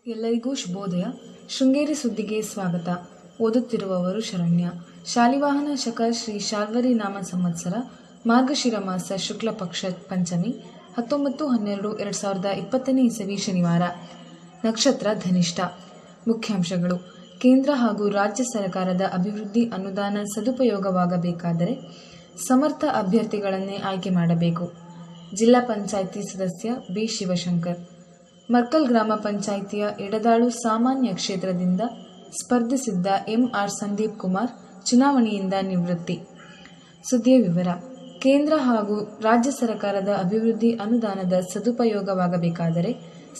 ಎಲ್ಲರಿಗೂ ಶುಭೋದಯ. ಶೃಂಗೇರಿ ಸುದ್ದಿಗೆ ಸ್ವಾಗತ. ಓದುತ್ತಿರುವವರು ಶರಣ್ಯ. ಶಾಲಿವಾಹನ ಶಕ ಶ್ರೀ ಶಾರ್ವರಿ ನಾಮ ಸಂವತ್ಸರ ಮಾರ್ಗಶಿರ ಮಾಸ ಶುಕ್ಲ ಪಕ್ಷ ಪಂಚಮಿ 19/12/2020 ಇಸವಿ ಶನಿವಾರ. ನಕ್ಷತ್ರ ಧನಿಷ್ಠ. ಮುಖ್ಯಾಂಶಗಳು: ಕೇಂದ್ರ ಹಾಗೂ ರಾಜ್ಯ ಸರ್ಕಾರದ ಅಭಿವೃದ್ಧಿ ಅನುದಾನ ಸದುಪಯೋಗವಾಗಬೇಕಾದರೆ ಸಮರ್ಥ ಅಭ್ಯರ್ಥಿಗಳನ್ನೇ ಆಯ್ಕೆ ಮಾಡಬೇಕು. ಜಿಲ್ಲಾ ಪಂಚಾಯಿತಿ ಸದಸ್ಯ ಬಿ ಶಿವಶಂಕರ್. ಮರ್ಕಲ್ ಗ್ರಾಮ ಪಂಚಾಯಿತಿಯ ಎಡದಾಳು ಸಾಮಾನ್ಯ ಕ್ಷೇತ್ರದಿಂದ ಸ್ಪರ್ಧಿಸಿದ್ದ ಎಂಆರ್ ಸಂದೀಪ್ ಕುಮಾರ್ ಚುನಾವಣೆಯಿಂದ ನಿವೃತ್ತಿ. ಸುದ್ದಿಯ ವಿವರ. ಕೇಂದ್ರ ಹಾಗೂ ರಾಜ್ಯ ಸರ್ಕಾರದ ಅಭಿವೃದ್ಧಿ ಅನುದಾನದ ಸದುಪಯೋಗವಾಗಬೇಕಾದರೆ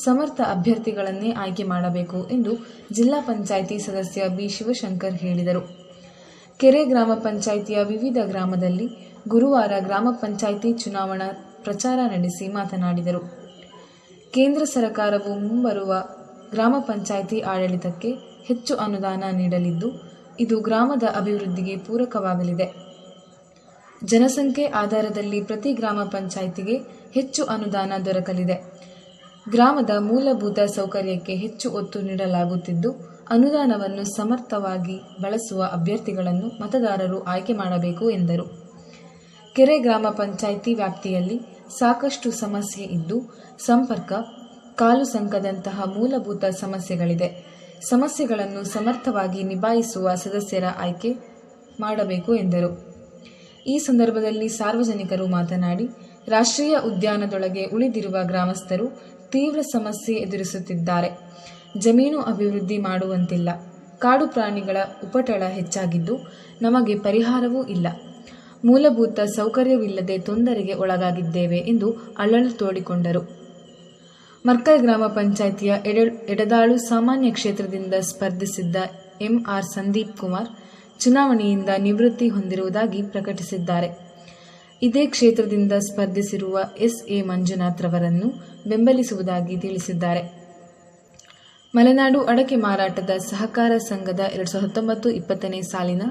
ಸಮರ್ಥ ಅಭ್ಯರ್ಥಿಗಳನ್ನೇ ಆಯ್ಕೆ ಮಾಡಬೇಕು ಎಂದು ಜಿಲ್ಲಾ ಪಂಚಾಯಿತಿ ಸದಸ್ಯ ಬಿ ಶಿವಶಂಕರ್ ಹೇಳಿದರು. ಕೆರೆ ಗ್ರಾಮ ಪಂಚಾಯಿತಿಯ ವಿವಿಧ ಗ್ರಾಮದಲ್ಲಿ ಗುರುವಾರ ಗ್ರಾಮ ಪಂಚಾಯಿತಿ ಚುನಾವಣಾ ಪ್ರಚಾರ ನಡೆಸಿ ಮಾತನಾಡಿದರು. ಕೇಂದ್ರ ಸರ್ಕಾರವು ಮುಂಬರುವ ಗ್ರಾಮ ಪಂಚಾಯಿತಿ ಆಡಳಿತಕ್ಕೆ ಹೆಚ್ಚು ಅನುದಾನ ನೀಡಲಿದ್ದು, ಇದು ಗ್ರಾಮದ ಅಭಿವೃದ್ಧಿಗೆ ಪೂರಕವಾಗಲಿದೆ. ಜನಸಂಖ್ಯೆ ಆಧಾರದಲ್ಲಿ ಪ್ರತಿ ಗ್ರಾಮ ಪಂಚಾಯಿತಿಗೆ ಹೆಚ್ಚು ಅನುದಾನ ದೊರಕಲಿದೆ. ಗ್ರಾಮದ ಮೂಲಭೂತ ಸೌಕರ್ಯಕ್ಕೆ ಹೆಚ್ಚು ಒತ್ತು ನೀಡಲಾಗುತ್ತಿದ್ದು, ಅನುದಾನವನ್ನು ಸಮರ್ಥವಾಗಿ ಬಳಸುವ ಅಭ್ಯರ್ಥಿಗಳನ್ನು ಮತದಾರರು ಆಯ್ಕೆ ಮಾಡಬೇಕು ಎಂದರು. ಕೆರೆ ಗ್ರಾಮ ಪಂಚಾಯಿತಿ ವ್ಯಾಪ್ತಿಯಲ್ಲಿ ಸಾಕಷ್ಟು ಸಮಸ್ಯೆ ಇದ್ದು, ಸಂಪರ್ಕ, ಕಾಲು ಸಂಕದಂತಹ ಮೂಲಭೂತ ಸಮಸ್ಯೆಗಳಿದೆ. ಸಮಸ್ಯೆಗಳನ್ನು ಸಮರ್ಥವಾಗಿ ನಿಭಾಯಿಸುವ ಸದಸ್ಯರ ಆಯ್ಕೆ ಮಾಡಬೇಕು ಎಂದರು. ಈ ಸಂದರ್ಭದಲ್ಲಿ ಸಾರ್ವಜನಿಕರು ಮಾತನಾಡಿ, ರಾಷ್ಟ್ರೀಯ ಉದ್ಯಾನದೊಳಗೆ ಉಳಿದಿರುವ ಗ್ರಾಮಸ್ಥರು ತೀವ್ರ ಸಮಸ್ಯೆ ಎದುರಿಸುತ್ತಿದ್ದಾರೆ. ಜಮೀನು ಅಭಿವೃದ್ಧಿ ಮಾಡುವಂತಿಲ್ಲ. ಕಾಡು ಪ್ರಾಣಿಗಳ ಉಪಟಳ ಹೆಚ್ಚಾಗಿದ್ದು, ನಮಗೆ ಪರಿಹಾರವೂ ಇಲ್ಲ. ಮೂಲಭೂತ ಸೌಕರ್ಯವಿಲ್ಲದೆ ತೊಂದರೆಗೆ ಒಳಗಾಗಿದ್ದೇವೆ ಎಂದು ಅಳಲು ತೋಡಿಕೊಂಡರು. ಮರ್ಕಲ್ ಗ್ರಾಮ ಪಂಚಾಯಿತಿಯ ಎಡದಾಳು ಸಾಮಾನ್ಯ ಕ್ಷೇತ್ರದಿಂದ ಸ್ಪರ್ಧಿಸಿದ್ದ ಎಂಆರ್ ಸಂದೀಪ್ ಕುಮಾರ್ ಚುನಾವಣೆಯಿಂದ ನಿವೃತ್ತಿ ಹೊಂದಿರುವುದಾಗಿ ಪ್ರಕಟಿಸಿದ್ದಾರೆ. ಇದೇ ಕ್ಷೇತ್ರದಿಂದ ಸ್ಪರ್ಧಿಸಿರುವ ಎಸ್ಎ ಮಂಜುನಾಥ್ ರವರನ್ನು ಬೆಂಬಲಿಸುವುದಾಗಿ ತಿಳಿಸಿದ್ದಾರೆ. ಮಲೆನಾಡು ಅಡಕೆ ಮಾರಾಟದ ಸಹಕಾರ ಸಂಘದ 2019-20 ಸಾಲಿನ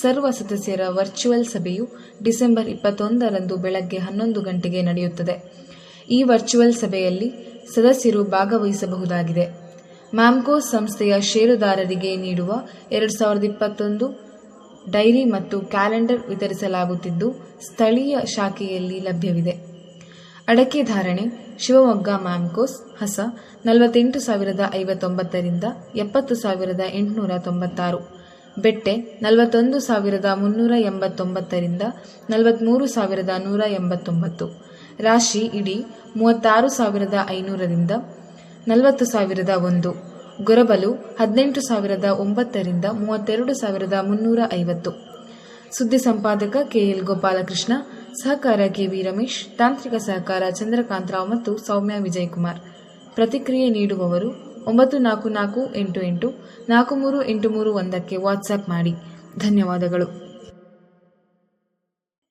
ಸರ್ವ ಸದಸ್ಯರ ವರ್ಚುವಲ್ ಸಭೆಯು ಡಿಸೆಂಬರ್ 21ರಂದು ಬೆಳಗ್ಗೆ 11 ಗಂಟೆಗೆ ನಡೆಯುತ್ತದೆ. ಈ ವರ್ಚುವಲ್ ಸಭೆಯಲ್ಲಿ ಸದಸ್ಯರು ಭಾಗವಹಿಸಬಹುದಾಗಿದೆ. ಮ್ಯಾಮ್ಕೋ ಸಂಸ್ಥೆಯ ಷೇರುದಾರರಿಗೆ ನೀಡುವ 2021 ಡೈರಿ ಮತ್ತು ಕ್ಯಾಲೆಂಡರ್ ವಿತರಿಸಲಾಗುತ್ತಿದ್ದು, ಸ್ಥಳೀಯ ಶಾಖೆಯಲ್ಲಿ ಲಭ್ಯವಿದೆ. ಅಡಕೆ ಧಾರಣೆ: ಶಿವಮೊಗ್ಗ ಮ್ಯಾಮ್ಕೋಸ್ ಹಸ 48,059 ರಿಂದ 70,896, ಬೆಟ್ಟೆ 41,389 ರಿಂದ 43,189, ರಾಶಿ ಇಡಿ 36,500 ರಿಂದ 40,001, ಗೊರಬಲು 18,009 ರಿಂದ 32,350. ಸುದ್ದಿ ಸಂಪಾದಕ ಕೆಎಲ್ ಗೋಪಾಲಕೃಷ್ಣ, ಸಹಕಾರ ಕೆವಿ ರಮೇಶ್, ತಾಂತ್ರಿಕ ಸಹಕಾರ ಚಂದ್ರಕಾಂತ್ ರಾವ್ ಮತ್ತು ಸೌಮ್ಯ ವಿಜಯಕುಮಾರ್. ಪ್ರತಿಕ್ರಿಯೆ ನೀಡುವವರು 9448843831 ವಾಟ್ಸ್ಆಪ್ ಮಾಡಿ. ಧನ್ಯವಾದಗಳು.